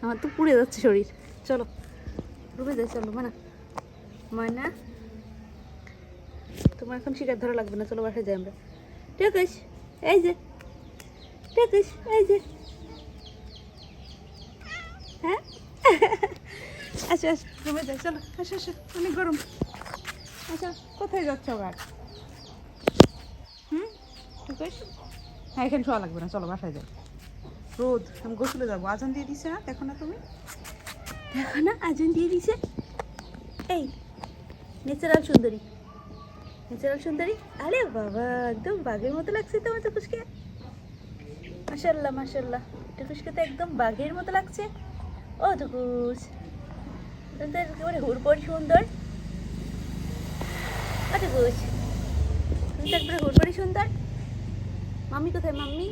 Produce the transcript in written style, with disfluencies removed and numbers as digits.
আমার তো পুড়ে যাচ্ছে শরীর। চলো রুমে যাই, চলো ময়না। ময়না তোমার এখন শিকার ধরা লাগবে না, চলো বাসায় যাই আমরা। ঠিক আছে, এই যে ঠিক আছে, এই যে হ্যাঁ আচ্ছা আচ্ছা রুমে যাই, চলো আসো আসো, অনেক গরম। আচ্ছা কোথায় যাচ্ছ আবার? ঠিক আছে, হ্যাঁ এখানে শোয়া লাগবে না, চলো বাসায় যাই। রোদ, আমি গোসলে যাবো। আজান দিয়ে দিছে না, দেখো না তুমি? দেখো না আজান দিয়ে দিছে। এই ন্যাচারাল সুন্দরী, ন্যাচারাল সুন্দরী। আরে বাবা একদম বাঘের মতো লাগছে তোমার টুকুসকে। মাশাল্লাহ মাশাল্লাহ, টুকুসকে তো একদম বাঘের মতো লাগছে। ও টুকুস, তুমি তো একেবারে হুড়পড়ি সুন্দর। ও টুকুস, তুমি তো একবারে হুড়পড়ি সুন্দর। মাম্মি কোথায় মাম্মি?